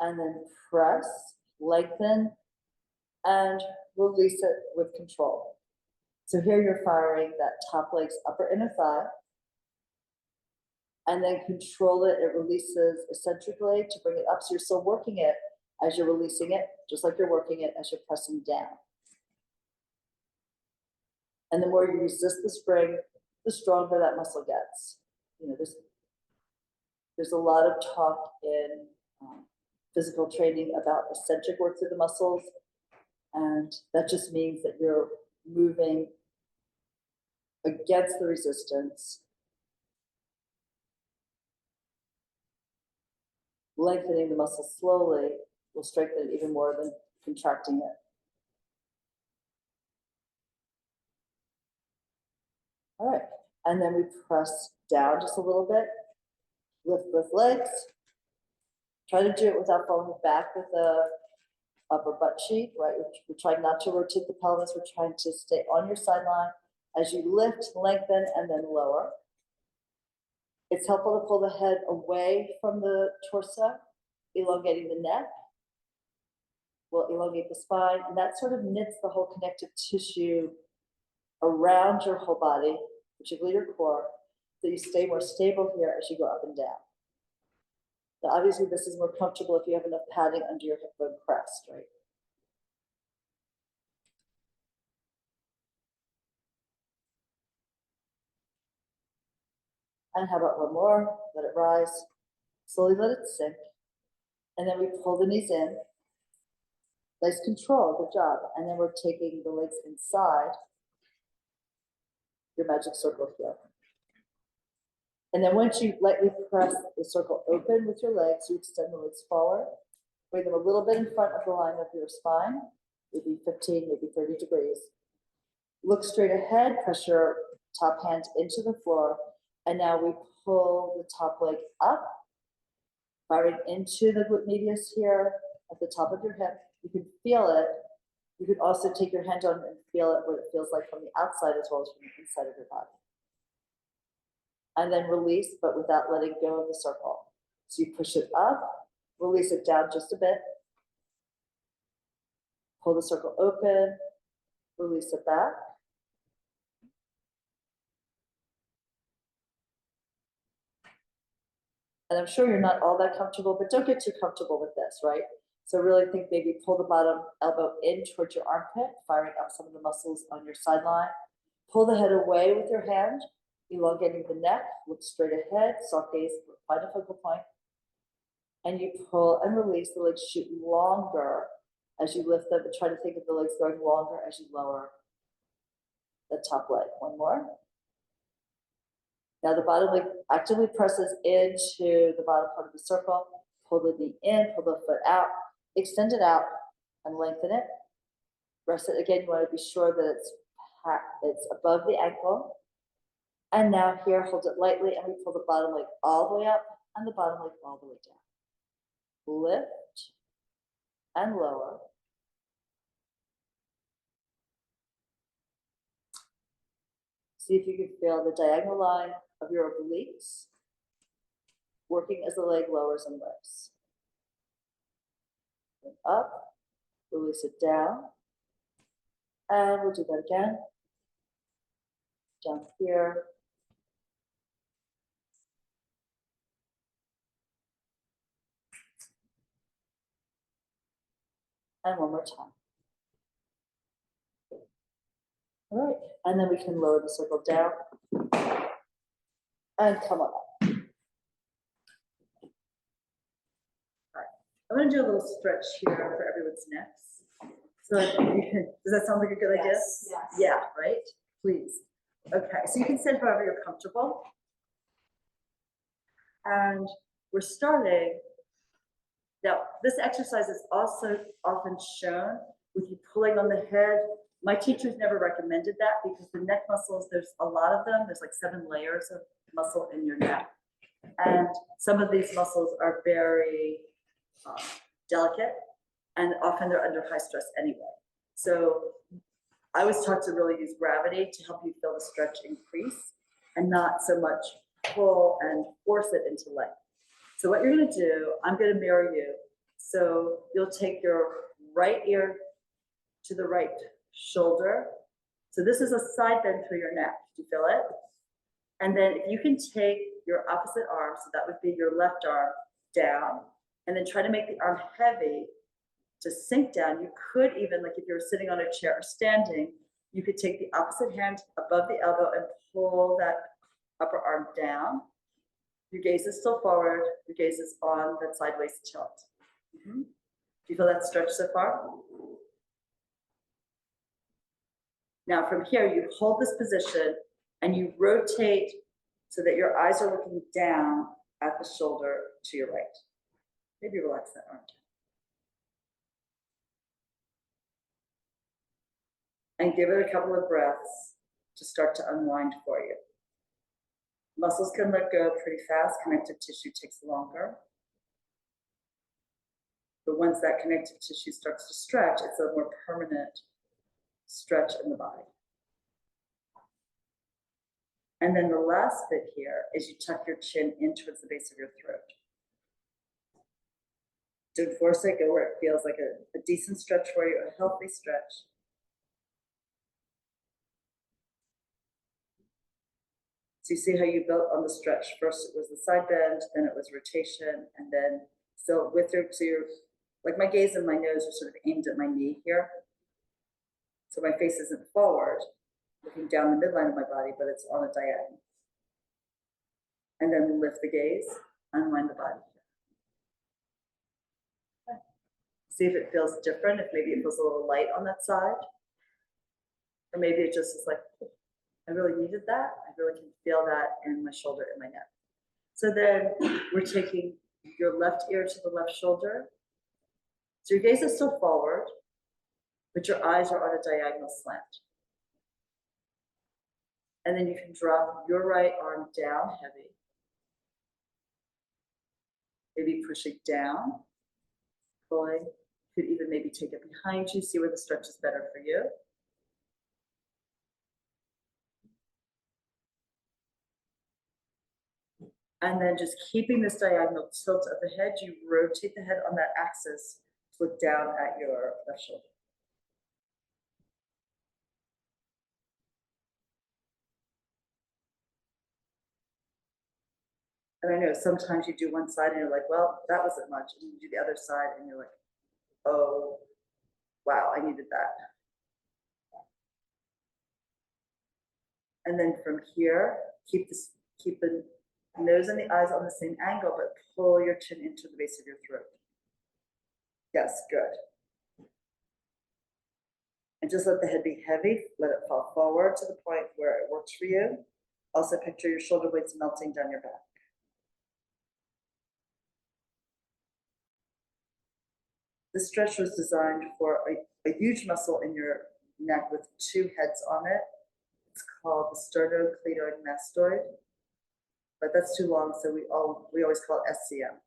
And then press, lengthen, and release it with control. So here you're firing that top leg's upper inner thigh, and then control it. It releases eccentrically to bring it up. So you're still working it as you're releasing it, just like you're working it as you're pressing down. And the more you resist the spring, the stronger that muscle gets. There's a lot of talk in physical training about eccentric work through the muscles, and that just means that you're moving against the resistance, lengthening the muscle slowly will strengthen it even more than contracting it. All right, and then we press down just a little bit, lift both legs. Try to do it without falling back with the upper butt cheek, right? We're trying not to rotate the pelvis. We're trying to stay on your sideline as you lift, lengthen, and then lower. It's helpful to pull the head away from the torso, elongating the neck. Will elongate the spine, and that sort of knits the whole connective tissue around your whole body, particularly your core, so you stay more stable here as you go up and down. Now, obviously, this is more comfortable if you have enough padding under your hip bone crest, right? And how about one more? Let it rise. Slowly let it sink. And then we pull the knees in. Nice control, good job. And then we're taking the legs inside your magic circle here. And then once you lightly press the circle open with your legs, you extend the legs forward. Bring them a little bit in front of the line of your spine, maybe 15, maybe 30 degrees. Look straight ahead, press your top hand into the floor, and now we pull the top leg up, firing into the glute medius here at the top of your hip. You can feel it. You can also take your hand on and feel it, what it feels like from the outside as well as from the inside of your body. And then release, but without letting go of the circle. So you push it up, release it down just a bit, pull the circle open, release it back. And I'm sure you're not all that comfortable, but don't get too comfortable with this, right? So really think maybe pull the bottom elbow in towards your armpit, firing up some of the muscles on your sideline. Pull the head away with your hand, elongating the neck, look straight ahead, soft gaze, find a focal point. And you pull and release, the legs shoot longer as you lift them, but try to think of the legs going longer as you lower the top leg. One more. Now the bottom leg actively presses into the bottom part of the circle. Pull the knee in, pull the foot out, extend it out and lengthen it. Rest it again. You want to be sure that it's above the ankle. And now here, hold it lightly and we pull the bottom leg all the way up and the bottom leg all the way down. Lift and lower. See if you can feel the diagonal line of your obliques working as the leg lowers and lifts. And up, release it down. And we'll do that again. Down here. And one more time. All right, and then we can lower the circle down and come on up. All right, I'm gonna do a little stretch here for everyone's necks. So does that sound like a good idea? Yes. Yeah, right? Please. Okay, so you can sit however you're comfortable. And we're starting. Now, this exercise is also often shown with you pulling on the head. My teachers never recommended that because the neck muscles, there's a lot of them. There's like 7 layers of muscle in your neck. And some of these muscles are very delicate and often they're under high stress anyway. So I was taught to really use gravity to help you feel the stretch increase and not so much pull and force it into length. So what you're gonna do, I'm gonna mirror you. So you'll take your right ear to the right shoulder. So this is a side bend through your neck. Do you feel it? And then if you can take your opposite arm, so that would be your left arm, down, and then try to make the arm heavy to sink down. You could even, like if you're sitting on a chair or standing, you could take the opposite hand above the elbow and pull that upper arm down. Your gaze is still forward. Your gaze is on that sideways tilt. Do you feel that stretch so far? Now from here, you hold this position and you rotate so that your eyes are looking down at the shoulder to your right. Maybe relax that arm down. And give it a couple of breaths to start to unwind for you. Muscles can let go pretty fast. Connective tissue takes longer. But once that connective tissue starts to stretch, it's a more permanent stretch in the body. And then the last bit here is you tuck your chin in towards the base of your throat. Don't force it, go where it feels like a decent stretch for you, a healthy stretch. So you see how you built on the stretch. First it was the side bend, then it was rotation, and then still with your, so you're, like my gaze and my nose are sort of aimed at my knee here. So my face isn't forward, looking down the midline of my body, but it's on a diagonal. And then lift the gaze, unwind the body. Okay. See if it feels different, if maybe it feels a little light on that side. Or maybe it just is like, I really needed that. I really can feel that in my shoulder and my neck. So then we're taking your left ear to the left shoulder. So your gaze is still forward, but your eyes are on a diagonal slant. And then you can drop your right arm down heavy. Maybe push it down, pulling. You could even maybe take it behind you, see where the stretch is better for you. And then just keeping this diagonal tilt of the head, you rotate the head on that axis to look down at your left shoulder. And I know sometimes you do one side and you're like, well, that wasn't much. And you do the other side and you're like, oh, wow, I needed that. And then from here, keep the nose and the eyes on the same angle, but pull your chin into the base of your throat. Yes, good. And just let the head be heavy. Let it fall forward to the point where it works for you. Also picture your shoulder blades melting down your back. This stretch was designed for a huge muscle in your neck with two heads on it. It's called the sternocleidoid mastoid, but that's too long, so we always call it SCM.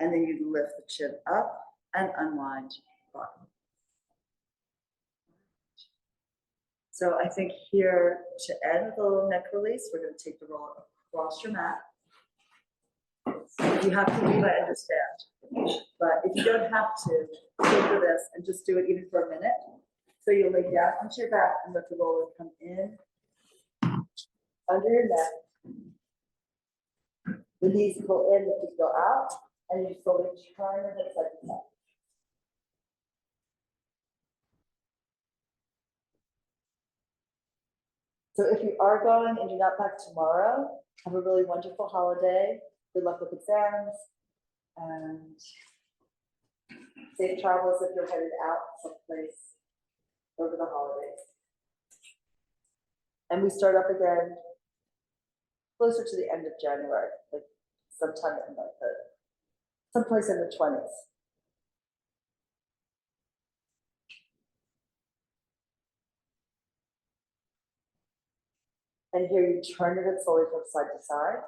And then you lift the chin up and unwind bottom. So I think here to end with a little neck release, we're going to take the roller across your mat. If you have to leave, I understand. But if you don't have to, go for this and just do it even for a minute. So you'll lay down onto your back and let the roller come in under your neck. The knees pull in, the feet go out, and you slowly turn your hips side to side. So if you are going and you're not back tomorrow, have a really wonderful holiday. Good luck with exams, and safe travels if you're headed out someplace over the holidays. And we start up again closer to the end of January, like sometime in like someplace in the 20s. And here you turn it slowly from side to side,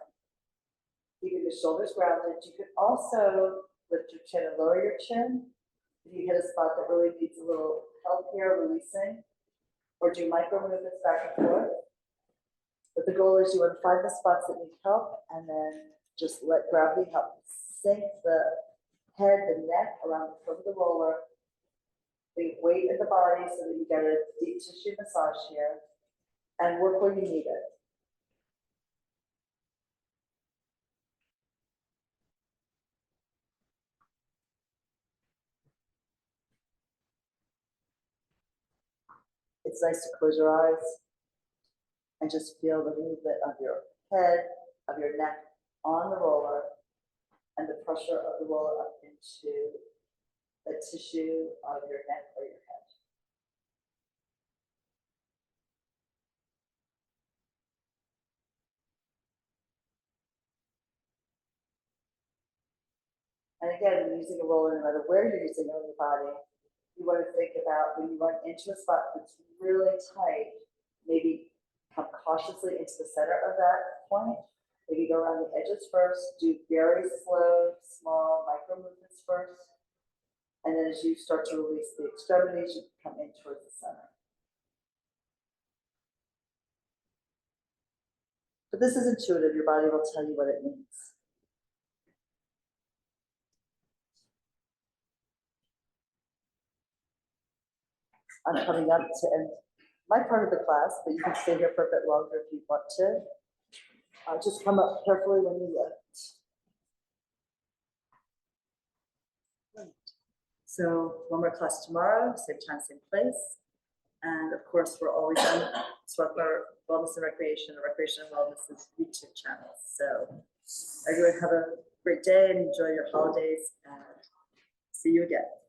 keeping the shoulders grounded. You can also lift your chin and lower your chin. If you hit a spot that really needs a little help here, releasing, or do micro movements back and forth. But the goal is you want to find the spots that need help and then just let gravity help sink the head, the neck around the foot of the roller. Leave weight in the body so that you get a deep tissue massage here and work where you need it. It's nice to close your eyes and just feel the movement of your head, of your neck on the roller, and the pressure of the roller up into the tissue of your neck or your head. And again, when using a roller, no matter where you're using it on your body, you want to think about when you run into a spot that's really tight, maybe come cautiously into the center of that point. Maybe go around the edges first, do very slow, small micro movements first. And then as you start to release the extremities, you come in towards the center. But this is intuitive. Your body will tell you what it means. I'm coming up to end my part of the class, but you can stay here for a bit longer if you want to. Just come up carefully when you lift. So one more class tomorrow, same time, same place. And of course, we're always on Swarthmore Wellness and Recreation, the Recreation and Wellness's YouTube channel. So everyone have a great day and enjoy your holidays, and see you again.